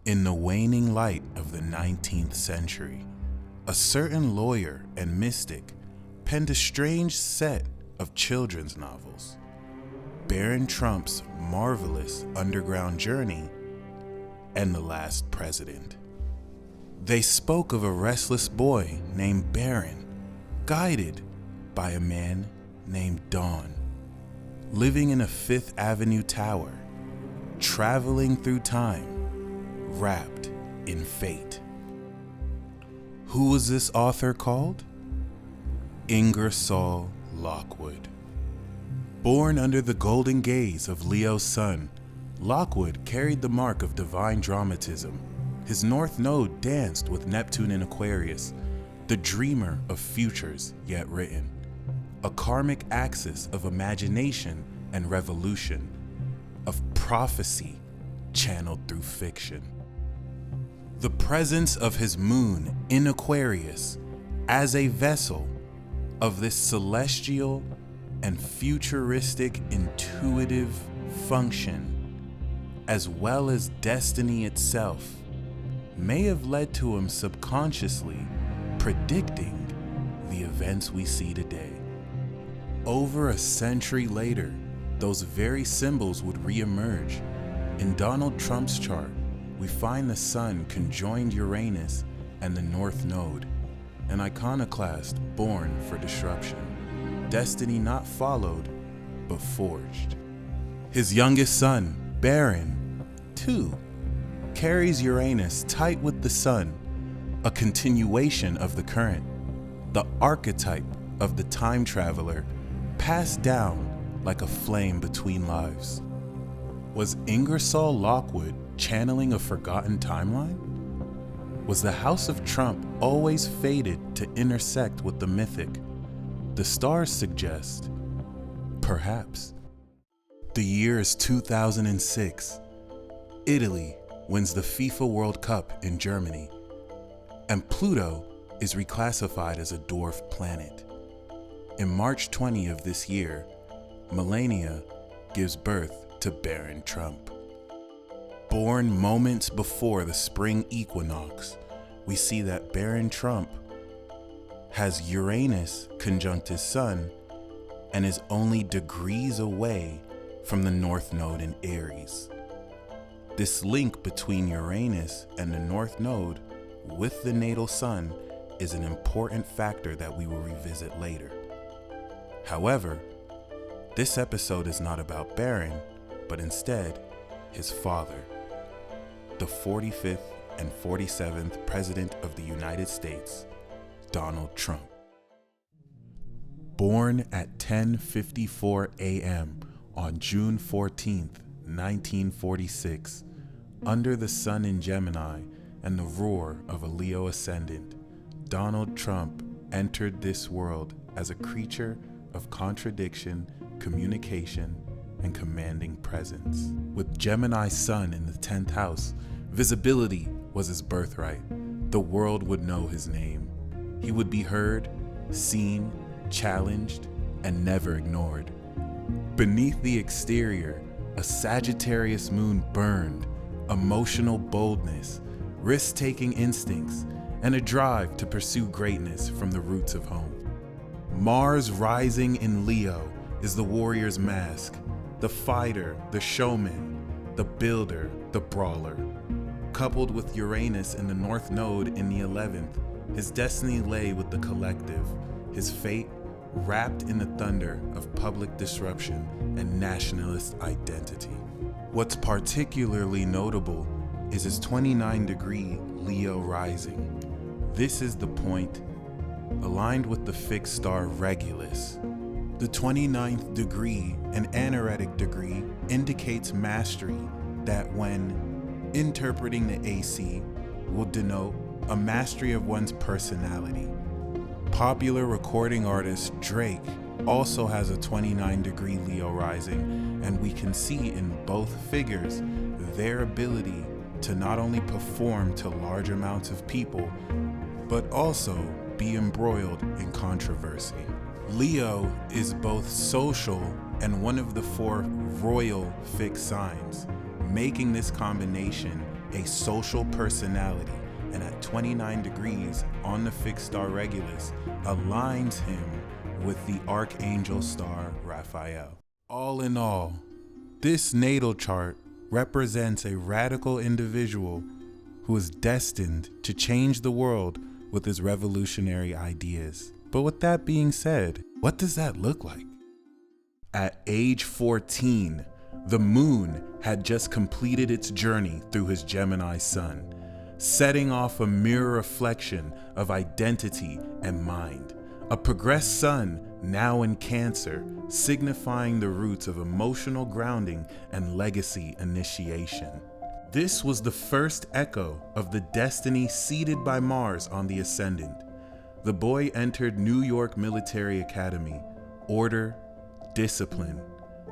In the waning light of the 19th century, a certain lawyer and mystic penned a strange set of children's novels, Baron Trump's Marvelous Underground Journey and The Last President. They spoke of a restless boy named Baron, guided by a man named Dawn, living in a Fifth Avenue tower, traveling through time, wrapped in fate. Who was this author called? Ingersoll Lockwood. Born under the golden gaze of Leo's sun, Lockwood carried the mark of divine dramatism. His north node danced with Neptune in Aquarius, the dreamer of futures yet written, a karmic axis of imagination and revolution, of prophecy channeled through fiction. The presence of his moon in Aquarius as a vessel of this celestial and futuristic intuitive function, as well as destiny itself, may have led to him subconsciously predicting the events we see today. Over a century later, those very symbols would re-emerge. In Donald Trump's chart, we find the sun conjoined Uranus and the North Node, an iconoclast born for disruption, destiny not followed, but forged. His youngest son, Baron, too, carries Uranus tight with the sun, a continuation of the current, the archetype of the time traveler passed down like a flame between lives. Was Ingersoll Lockwood channeling a forgotten timeline? Was the House of Trump always fated to intersect with the mythic? The stars suggest, perhaps. The year is 2006. Italy wins the FIFA World Cup in Germany, and Pluto is reclassified as a dwarf planet. In March 20 of this year, Melania gives birth to Baron Trump. Born moments before the spring equinox, we see that Baron Trump has Uranus conjunct his sun and is only degrees away from the North Node in Aries. This link between Uranus and the North Node with the natal sun is an important factor that we will revisit later. However, this episode is not about Baron, but instead his father, the 45th and 47th President of the United States, Donald Trump. Born at 10:54 a.m. on June 14, 1946, under the sun in Gemini and the roar of a Leo ascendant, Donald Trump entered this world as a creature of contradiction, communication, and commanding presence. With Gemini sun in the 10th house, visibility was his birthright. The world would know his name. He would be heard, seen, challenged, and never ignored. Beneath the exterior, a Sagittarius moon burned, emotional boldness, risk-taking instincts, and a drive to pursue greatness from the roots of home. Mars rising in Leo is the warrior's mask, the fighter, the showman, the builder, the brawler. Coupled with Uranus in the North Node in the 11th, his destiny lay with the collective, his fate wrapped in the thunder of public disruption and nationalist identity. What's particularly notable is his 29-degree Leo rising. This is the point aligned with the fixed star Regulus. The 29th degree, an anaretic degree, indicates mastery that, when interpreting the AC, will denote a mastery of one's personality. Popular recording artist Drake also has a 29-degree Leo rising, and we can see in both figures their ability to not only perform to large amounts of people, but also be embroiled in controversy. Leo is both social and one of the 4 royal fixed signs, making this combination a social personality, and at 29 degrees on the fixed star Regulus aligns him with the archangel star Raphael. All in all, this natal chart represents a radical individual who is destined to change the world with his revolutionary ideas. But with that being said, what does that look like? At age 14, the moon had just completed its journey through his Gemini sun, setting off a mirror reflection of identity and mind. A progressed sun, now in Cancer, signifying the roots of emotional grounding and legacy initiation. This was the first echo of the destiny seeded by Mars on the ascendant. The boy entered New York Military Academy, order, discipline,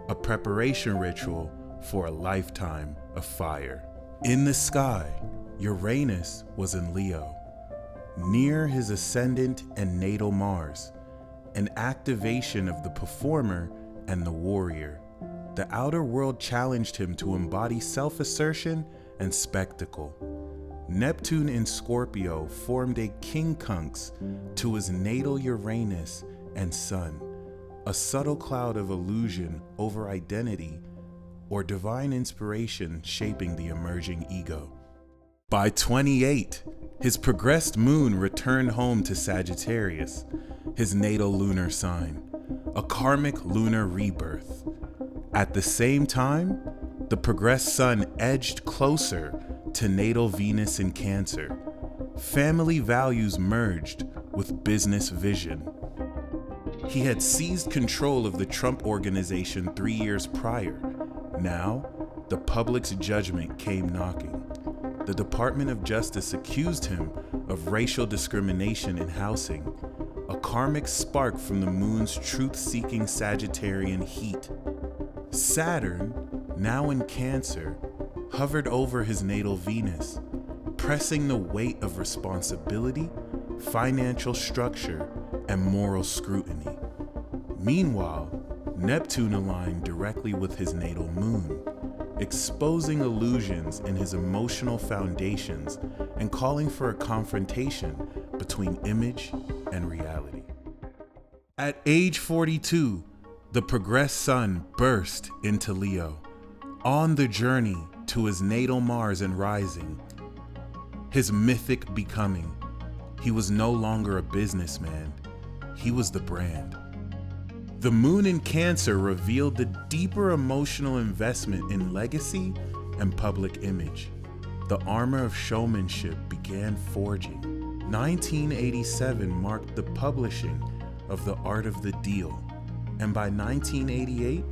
a preparation ritual for a lifetime of fire. In the sky, Uranus was in Leo, near his ascendant and natal Mars, an activation of the performer and the warrior. The outer world challenged him to embody self-assertion and spectacle. Neptune in Scorpio formed a quincunx to his natal Uranus and Sun, a subtle cloud of illusion over identity or divine inspiration shaping the emerging ego. By 28, his progressed moon returned home to Sagittarius, his natal lunar sign, a karmic lunar rebirth. At the same time, the progressed sun edged closer to natal Venus in Cancer. Family values merged with business vision. He had seized control of the Trump Organization 3 years prior. Now, the public's judgment came knocking. The Department of Justice accused him of racial discrimination in housing, a karmic spark from the moon's truth-seeking Sagittarian heat. Saturn, now in Cancer, hovered over his natal Venus, pressing the weight of responsibility, financial structure, and moral scrutiny. Meanwhile, Neptune aligned directly with his natal moon, exposing illusions in his emotional foundations and calling for a confrontation between image and reality. At age 42, the progressed sun burst into Leo, on the journey to his natal Mars and rising, his mythic becoming. He was no longer a businessman, he was the brand. The moon in Cancer revealed the deeper emotional investment in legacy and public image. The armor of showmanship began forging. 1987 marked the publishing of The Art of the Deal, and by 1988,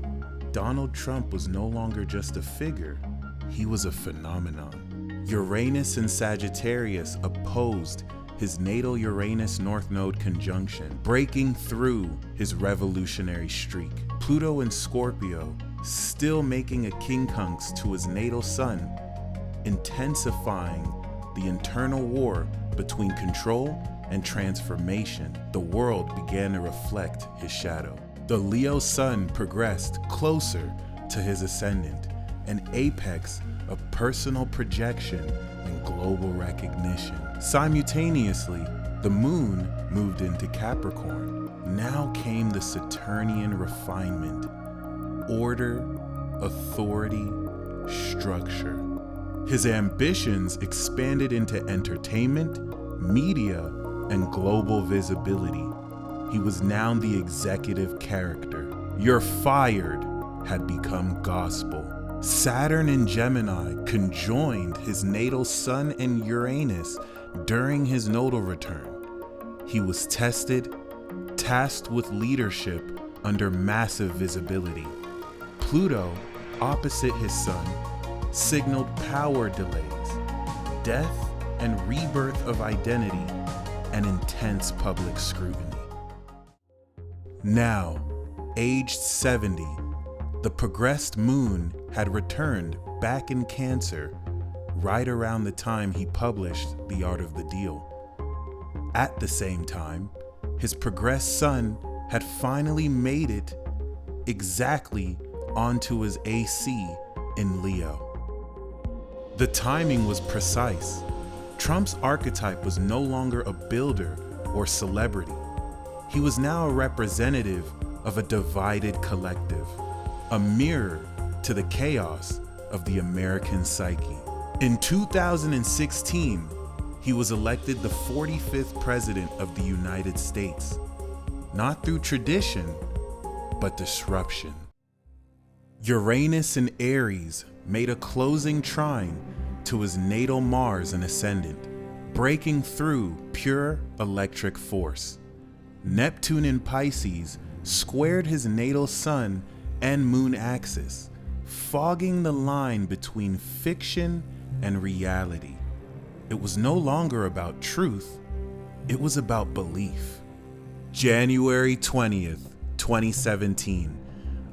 Donald Trump was no longer just a figure, he was a phenomenon. Uranus and Sagittarius opposed his natal Uranus North Node conjunction, breaking through his revolutionary streak. Pluto in Scorpio, still making a quincunx to his natal sun, intensifying the internal war between control and transformation. The world began to reflect his shadow. The Leo sun progressed closer to his ascendant, an apex of personal projection and global recognition. Simultaneously, the moon moved into Capricorn. Now came the Saturnian refinement, order, authority, structure. His ambitions expanded into entertainment, media, and global visibility. He was now the executive character. "You're fired" had become gospel. Saturn in Gemini conjoined his natal Sun and Uranus during his nodal return. He was tested, tasked with leadership under massive visibility. Pluto, opposite his Sun, signaled power delays, death and rebirth of identity, and intense public scrutiny. Now, aged 70, the progressed moon had returned back in Cancer right around the time he published The Art of the Deal. At the same time, his progressed sun had finally made it exactly onto his AC in Leo. The timing was precise. Trump's archetype was no longer a builder or celebrity. He was now a representative of a divided collective, a mirror to the chaos of the American psyche. In 2016, he was elected the 45th President of the United States, not through tradition, but disruption. Uranus and Aries made a closing trine to his natal Mars and ascendant, breaking through pure electric force. Neptune in Pisces squared his natal Sun and Moon axis, fogging the line between fiction and reality. It was no longer about truth, it was about belief. January 20th, 2017,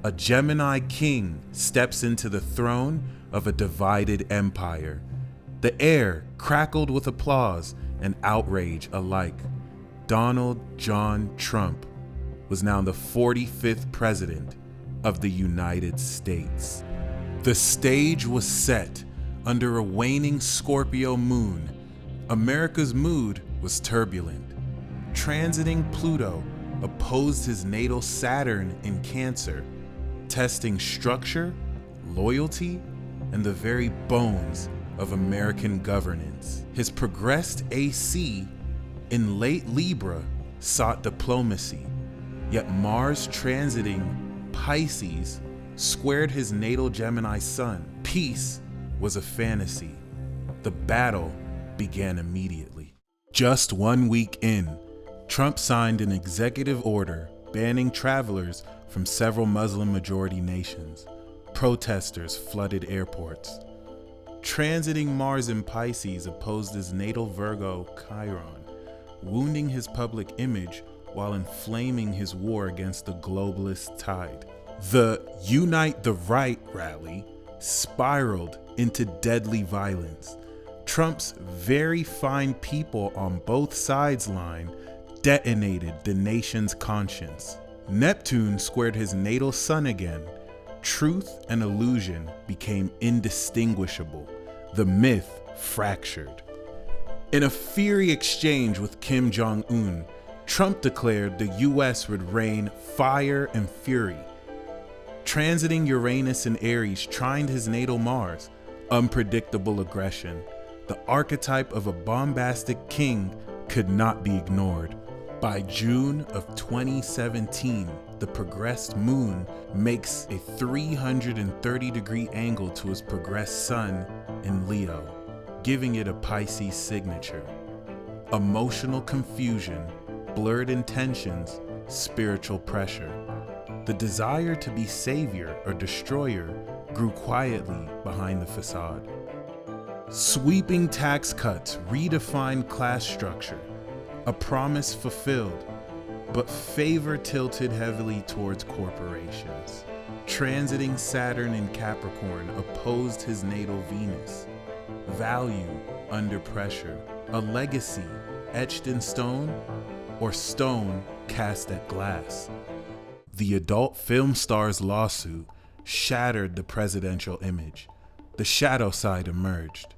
a Gemini king steps into the throne of a divided empire. The air crackled with applause and outrage alike. Donald John Trump was now the 45th President of the United States. The stage was set under a waning Scorpio moon. America's mood was turbulent. Transiting Pluto opposed his natal Saturn in Cancer, testing structure, loyalty, and the very bones of American governance. His progressed AC in late Libra sought diplomacy, yet Mars transiting Pisces squared his natal Gemini Sun. Peace was a fantasy. The battle began immediately. Just 1 week in, Trump signed an executive order banning travelers from several Muslim-majority nations. Protesters flooded airports. Transiting Mars in Pisces opposed his natal Virgo Chiron, wounding his public image while inflaming his war against the globalist tide. The Unite the Right rally spiraled into deadly violence. Trump's very fine people on both sides line detonated the nation's conscience. Neptune squared his natal Sun again. Truth and illusion became indistinguishable. The myth fractured. In a fiery exchange with Kim Jong-un, Trump declared the US would rain fire and fury. Transiting Uranus and Aries trined his natal Mars. Unpredictable aggression. The archetype of a bombastic king could not be ignored. By June of 2017, the progressed moon makes a 330-degree angle to his progressed Sun in Leo, giving it a Pisces signature. Emotional confusion, blurred intentions, spiritual pressure. The desire to be savior or destroyer grew quietly behind the facade. Sweeping tax cuts redefined class structure, a promise fulfilled, but favor tilted heavily towards corporations. Transiting Saturn in Capricorn opposed his natal Venus. Value under pressure, a legacy etched in stone or stone cast at glass. The adult film star's lawsuit shattered the presidential image. The shadow side emerged.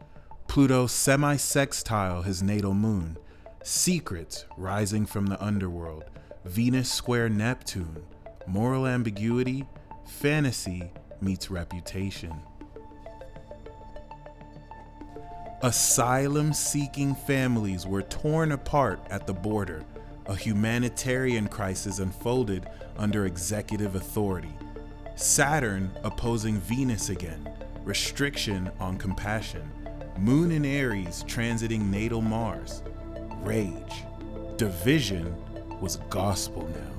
Pluto semi-sextile his natal moon. Secrets rising from the underworld. Venus square Neptune. Moral ambiguity. Fantasy meets reputation. Asylum-seeking families were torn apart at the border. A humanitarian crisis unfolded under executive authority. Saturn opposing Venus again. Restriction on compassion. Moon in Aries transiting natal Mars. Rage. Division was gospel now.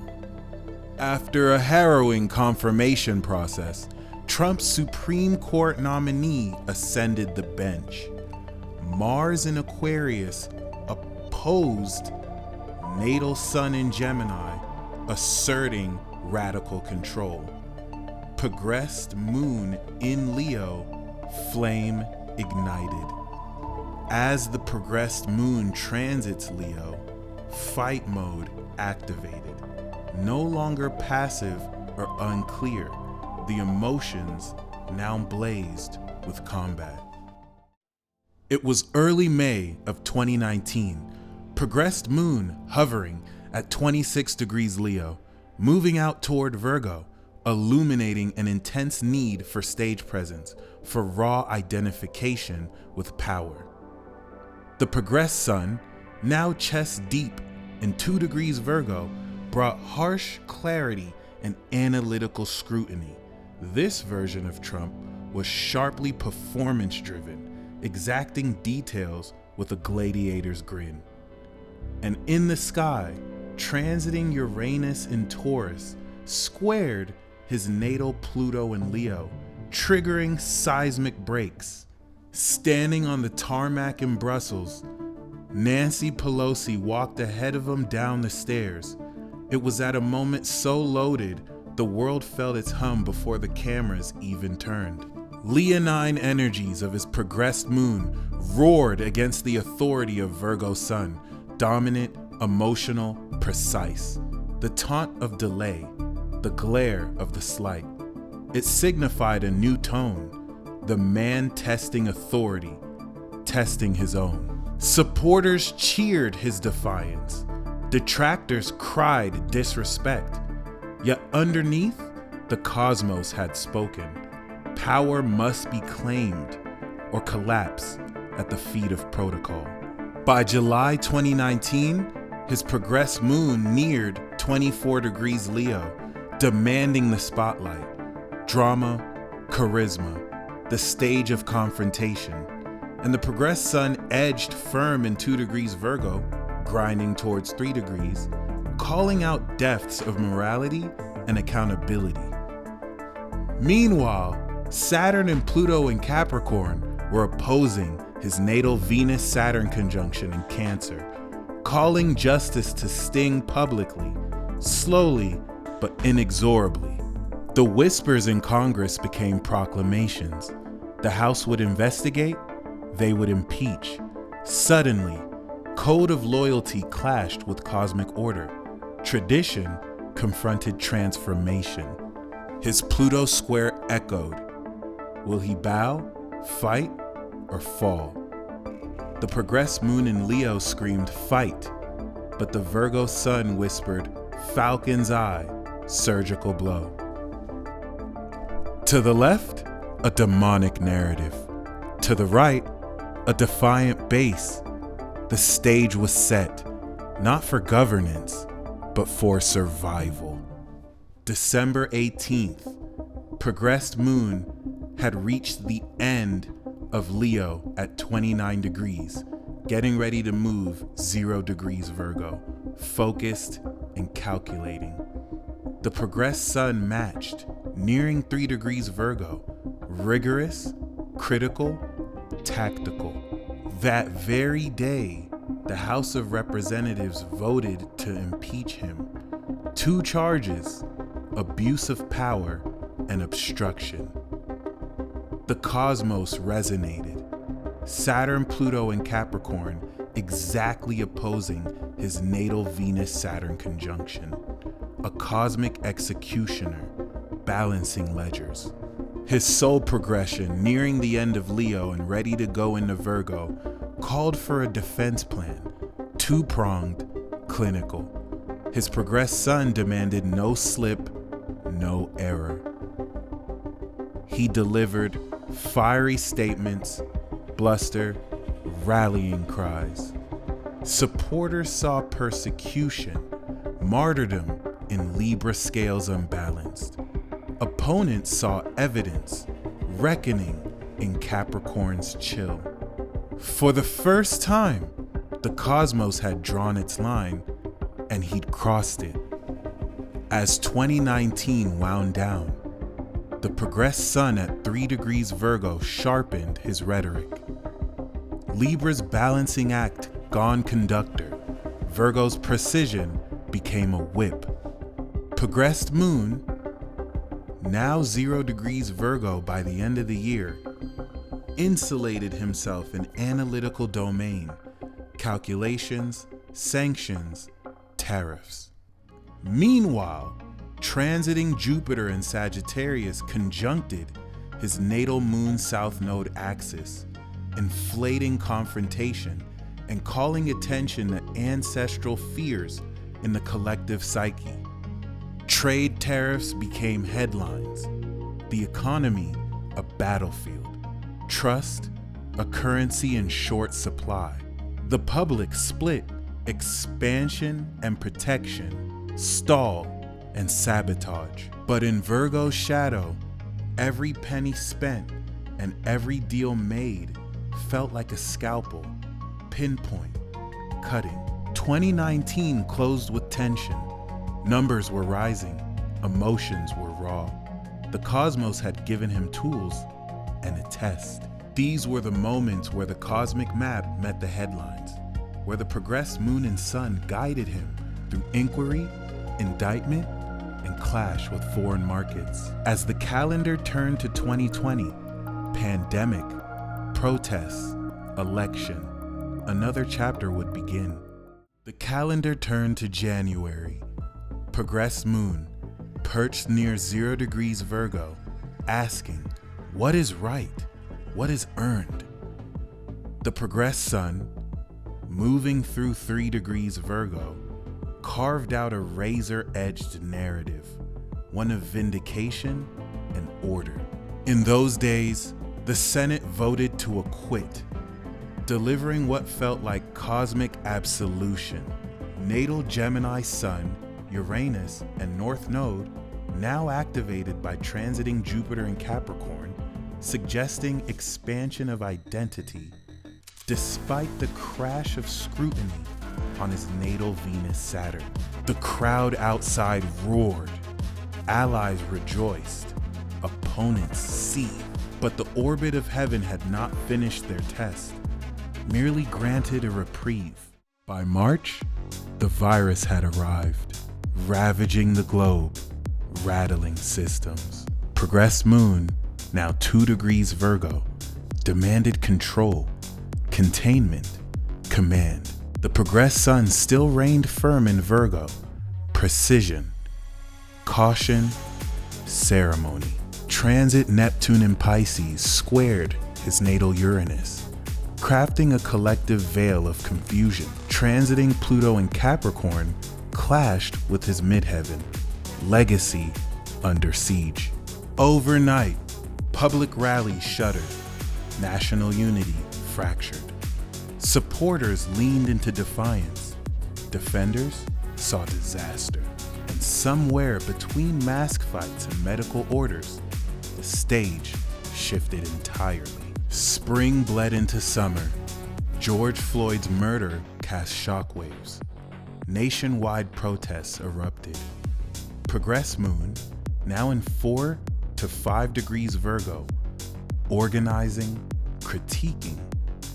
After a harrowing confirmation process, Trump's Supreme Court nominee ascended the bench. Mars in Aquarius opposed natal Sun in Gemini, asserting radical control. Progressed Moon in Leo, flame ignited. As the progressed Moon transits Leo, fight mode activated. No longer passive or unclear, the emotions now blazed with combat. It was early May of 2019, progressed moon hovering at 26 degrees Leo, moving out toward Virgo, illuminating an intense need for stage presence, for raw identification with power. The progressed sun, now chest deep in 2 degrees Virgo, brought harsh clarity and analytical scrutiny. This version of Trump was sharply performance-driven, exacting details with a gladiator's grin. And in the sky, transiting Uranus in Taurus, squared his natal Pluto in Leo, triggering seismic breaks. Standing on the tarmac in Brussels, Nancy Pelosi walked ahead of him down the stairs. It was at a moment so loaded, the world felt its hum before the cameras even turned. Leonine energies of his progressed moon roared against the authority of Virgo sun, dominant, emotional, precise. The taunt of delay, the glare of the slight. It signified a new tone, the man testing authority, testing his own. Supporters cheered his defiance. Detractors cried disrespect. Yet underneath, the cosmos had spoken. Power must be claimed or collapse at the feet of protocol. By July 2019, his progressed moon neared 24 degrees Leo, demanding the spotlight, drama, charisma, the stage of confrontation. And the progressed sun edged firm in 2 degrees Virgo, grinding towards 3 degrees, calling out depths of morality and accountability. Meanwhile, Saturn and Pluto in Capricorn were opposing his natal Venus-Saturn conjunction in Cancer, calling justice to sting publicly, slowly but inexorably. The whispers in Congress became proclamations. The House would investigate, they would impeach. Suddenly, code of loyalty clashed with cosmic order. Tradition confronted transformation. His Pluto square echoed. Will he bow, fight, or fall? The progressed moon in Leo screamed fight, but the Virgo sun whispered falcon's eye, surgical blow. To the left, a demonic narrative. To the right, a defiant base. The stage was set, not for governance, but for survival. December 18th, progressed moon had reached the end of Leo at 29 degrees, getting ready to move 0 degrees Virgo, focused and calculating. The progressed sun matched, nearing 3 degrees Virgo, rigorous, critical, tactical. That very day, the House of Representatives voted to impeach him. 2 charges, abuse of power and obstruction. The cosmos resonated. Saturn, Pluto, and Capricorn exactly opposing his natal Venus-Saturn conjunction. A cosmic executioner, balancing ledgers. His soul progression, nearing the end of Leo and ready to go into Virgo, called for a defense plan, 2-pronged, clinical. His progressed sun demanded no slip, no error. He delivered fiery statements, bluster, rallying cries. Supporters saw persecution, martyrdom in Libra scales unbalanced. Opponents saw evidence, reckoning in Capricorn's chill. For the first time, the cosmos had drawn its line, and he'd crossed it. As 2019 wound down, the progressed sun at 3 degrees Virgo sharpened his rhetoric. Libra's balancing act gone conductor, Virgo's precision became a whip. Progressed moon, now 0 degrees Virgo by the end of the year, insulated himself in analytical domain, calculations, sanctions, tariffs. Meanwhile, transiting Jupiter in Sagittarius conjuncted his natal moon south node axis, inflating confrontation and calling attention to ancestral fears in the collective psyche. Trade tariffs became headlines, the economy a battlefield, trust a currency in short supply. The public split, expansion and protection, stall and sabotage. But in Virgo's shadow, every penny spent and every deal made felt like a scalpel, pinpoint, cutting. 2019 closed with tension. Numbers were rising, emotions were raw. The cosmos had given him tools and a test. These were the moments where the cosmic map met the headlines, where the progressed moon and sun guided him through inquiry, indictment, and clash with foreign markets. As the calendar turned to 2020, pandemic, protests, election, another chapter would begin. The calendar turned to January. Progressed moon, perched near 0 degrees Virgo, asking, what is right? What is earned? The progressed sun, moving through 3 degrees Virgo, carved out a razor-edged narrative, one of vindication and order. In those days, the Senate voted to acquit, delivering what felt like cosmic absolution. Natal Gemini sun, Uranus, and North Node, now activated by transiting Jupiter in Capricorn, suggesting expansion of identity, despite the crash of scrutiny on his natal Venus Saturn. The crowd outside roared, allies rejoiced, opponents seethed, but the orbit of heaven had not finished their test, merely granted a reprieve. By March, the virus had arrived, ravaging the globe, rattling systems. Progressed moon, now 2 degrees Virgo, demanded control, containment, command. The progressed sun still reigned firm in Virgo, precision, caution, ceremony. Transit Neptune in Pisces squared his natal Uranus, crafting a collective veil of confusion. Transiting Pluto in Capricorn clashed with his midheaven, legacy under siege. Overnight, public rallies shuddered, national unity fractured. Supporters leaned into defiance, defenders saw disaster. And somewhere between mask fights and medical orders, the stage shifted entirely. Spring bled into summer. George Floyd's murder cast shockwaves. Nationwide protests erupted. Progressed moon, now in 4 to 5 degrees Virgo, organizing, critiquing,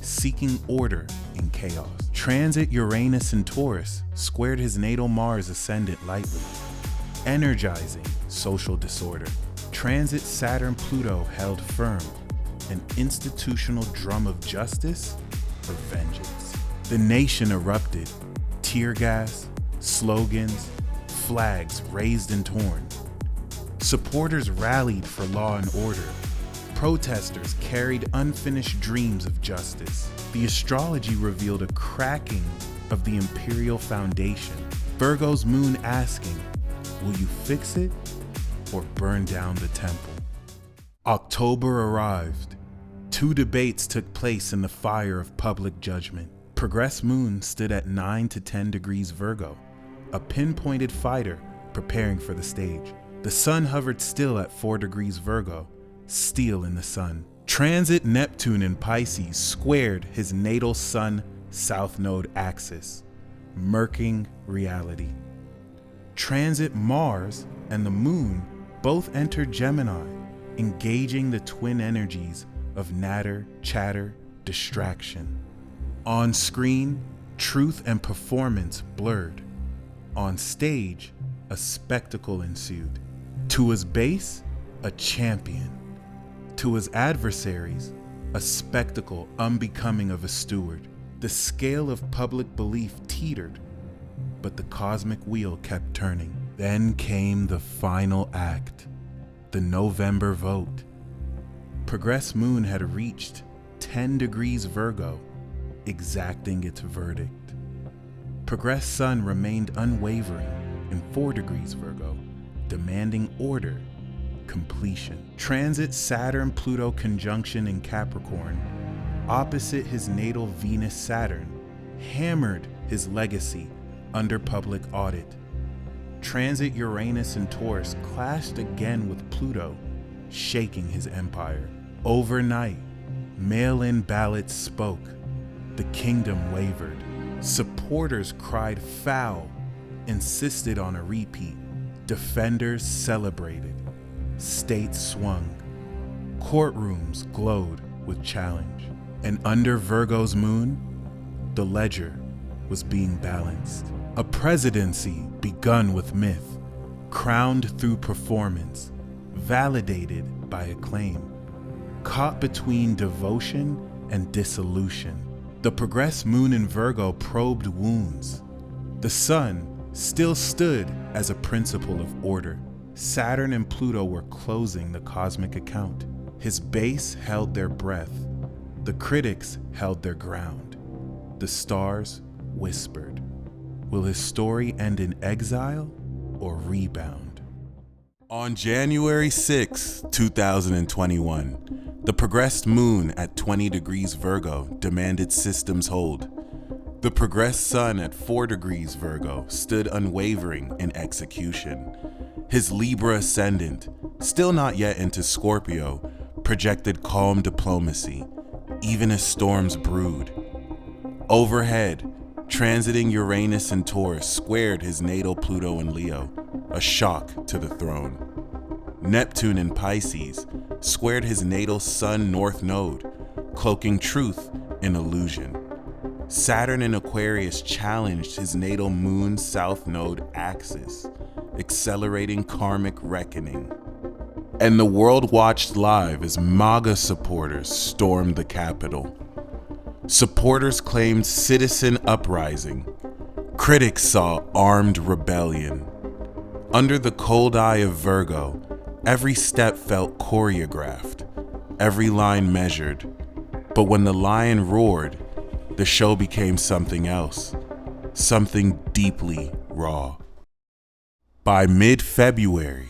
seeking order in chaos. Transit Uranus in Taurus squared his natal Mars ascendant lightly, energizing social disorder. Transit Saturn Pluto held firm, an institutional drum of justice or vengeance. The nation erupted, tear gas, slogans, flags raised and torn. Supporters rallied for law and order. Protesters carried unfinished dreams of justice. The astrology revealed a cracking of the imperial foundation. Virgo's moon asking, will you fix it or burn down the temple? October arrived. 2 debates took place in the fire of public judgment. Progressed moon stood at 9 to 10 degrees Virgo, a pinpointed fighter preparing for the stage. The sun hovered still at 4 degrees Virgo, steel in the sun. Transit Neptune in Pisces squared his natal sun south node axis, murking reality. Transit Mars and the moon both entered Gemini, engaging the twin energies of natter, chatter, distraction. On screen, truth and performance blurred. On stage, a spectacle ensued. To his base, a champion. To his adversaries, a spectacle unbecoming of a steward. The scale of public belief teetered, but the cosmic wheel kept turning. Then came the final act, the November vote. Progressed moon had reached 10 degrees Virgo, exacting its verdict. Progress Sun remained unwavering in 4 degrees Virgo, demanding order, completion. Transit Saturn-Pluto conjunction in Capricorn, opposite his natal Venus-Saturn, hammered his legacy under public audit. Transit Uranus in Taurus clashed again with Pluto, shaking his empire. Overnight, mail-in ballots spoke. The kingdom wavered. Supporters cried foul, insisted on a repeat. Defenders celebrated. States swung. Courtrooms glowed with challenge. And under Virgo's moon, the ledger was being balanced. A presidency begun with myth, crowned through performance, validated by acclaim, caught between devotion and dissolution. The progressed moon in Virgo probed wounds. The sun still stood as a principle of order. Saturn and Pluto were closing the cosmic account. His base held their breath. The critics held their ground. The stars whispered. Will his story end in exile or rebound? On January 6, 2021, the progressed moon at 20 degrees Virgo demanded systems hold. The progressed sun at 4 degrees Virgo stood unwavering in execution. His Libra ascendant, still not yet into Scorpio, projected calm diplomacy, even as storms brewed. Overhead, transiting Uranus and Taurus squared his natal Pluto and Leo, a shock to the throne. Neptune in Pisces squared his natal Sun North Node, cloaking truth in illusion. Saturn in Aquarius challenged his natal Moon South Node axis, accelerating karmic reckoning. And the world watched live as MAGA supporters stormed the Capitol. Supporters claimed citizen uprising. Critics saw armed rebellion. Under the cold eye of Virgo, every step felt choreographed, every line measured. But when the lion roared, the show became something else, something deeply raw. By mid-February,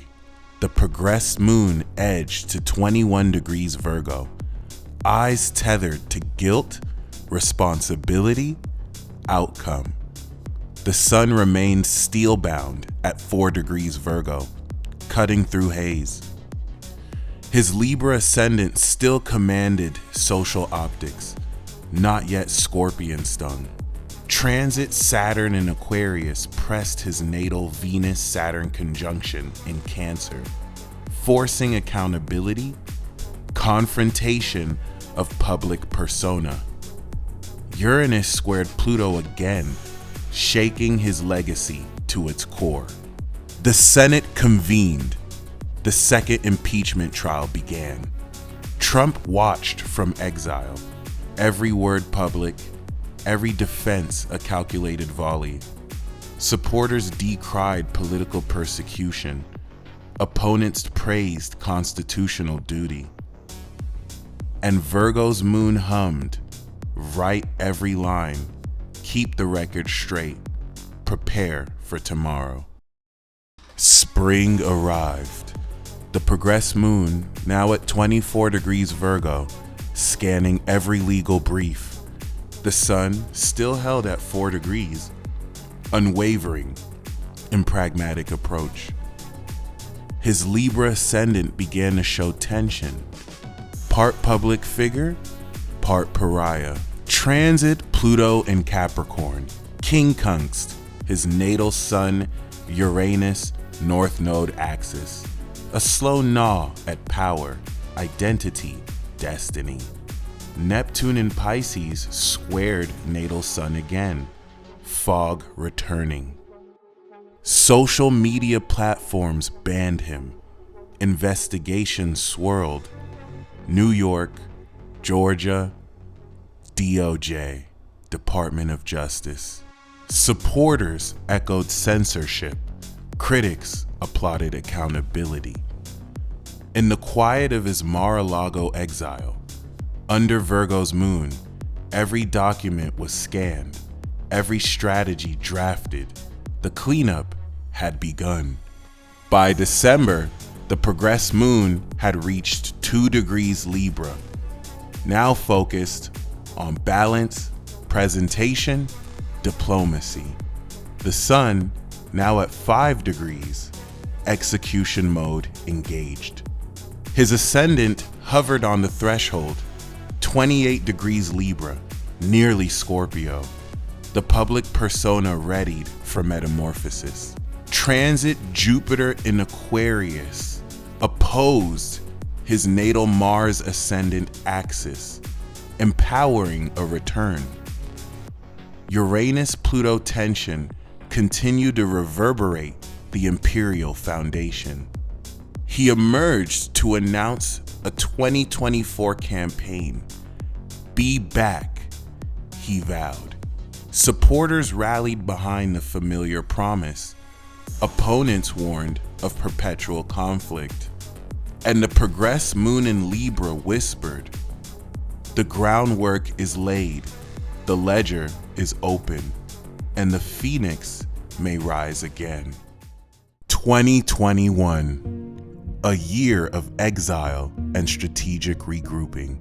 the progressed moon edged to 21 degrees Virgo, eyes tethered to guilt, responsibility, outcome. The sun remained steel-bound at 4 degrees Virgo, cutting through haze. His Libra ascendant still commanded social optics, not yet scorpion-stung. Transit Saturn in Aquarius pressed his natal Venus-Saturn conjunction in Cancer, forcing accountability, confrontation of public persona. Uranus squared Pluto again, shaking his legacy to its core. The Senate convened. The second impeachment trial began. Trump watched from exile, every word public, every defense a calculated volley. Supporters decried political persecution. Opponents praised constitutional duty. And Virgo's moon hummed, write every line, keep the record straight, prepare for tomorrow. Spring arrived. The progressed moon, now at 24 degrees Virgo, scanning every legal brief. The sun still held at 4 degrees, unwavering in pragmatic approach. His Libra ascendant began to show tension. Part public figure, part pariah. Transit Pluto in Capricorn, king-kunxed his natal Sun, Uranus, North Node axis. A slow gnaw at power, identity, destiny. Neptune in Pisces squared natal Sun again, fog returning. Social media platforms banned him. Investigations swirled. New York, Georgia, DOJ, Department of Justice. Supporters echoed censorship. Critics applauded accountability. In the quiet of his Mar-a-Lago exile, Under Virgo's moon, every document was scanned, every strategy drafted. The cleanup had begun. By December, the progressed moon had reached 2 degrees Libra, now focused on balance, presentation, diplomacy. The sun, now at 5 degrees, execution mode engaged. His ascendant hovered on the threshold, 28 degrees Libra, nearly Scorpio. The public persona readied for metamorphosis. Transit Jupiter in Aquarius opposed his natal Mars ascendant axis, empowering a return. Uranus-Pluto tension continued to reverberate the imperial foundation. He emerged to announce a 2024 campaign. Be back, he vowed. Supporters rallied behind the familiar promise. Opponents warned of perpetual conflict. And the progressed moon in Libra whispered, the groundwork is laid, the ledger is open, and the phoenix may rise again. 2021, a year of exile and strategic regrouping,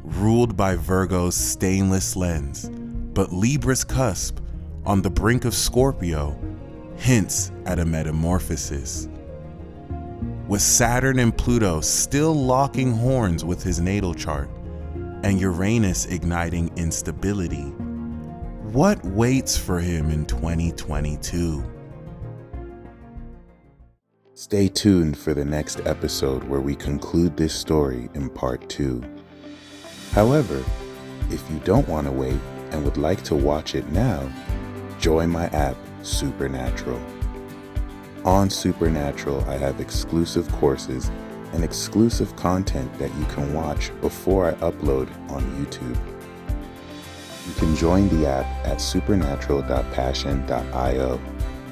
ruled by Virgo's stainless lens, but Libra's cusp, on the brink of Scorpio, hints at a metamorphosis. With Saturn and Pluto still locking horns with his natal chart, and Uranus igniting instability, what waits for him in 2022? Stay tuned for the next episode where we conclude this story in part 2. However, if you don't want to wait and would like to watch it now, join my app, Supernatural. On Supernatural, I have exclusive courses and exclusive content that you can watch before I upload on YouTube. You can join the app at supernatural.passion.io.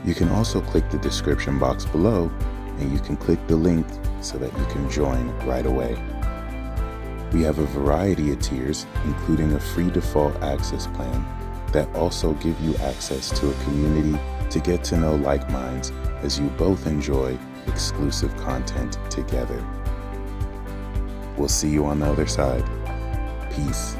You can also click the description box below and you can click the link so that you can join right away. We have a variety of tiers, including a free default access plan that also give you access to a community to get to know like minds as you both enjoy exclusive content together. We'll see you on the other side. Peace.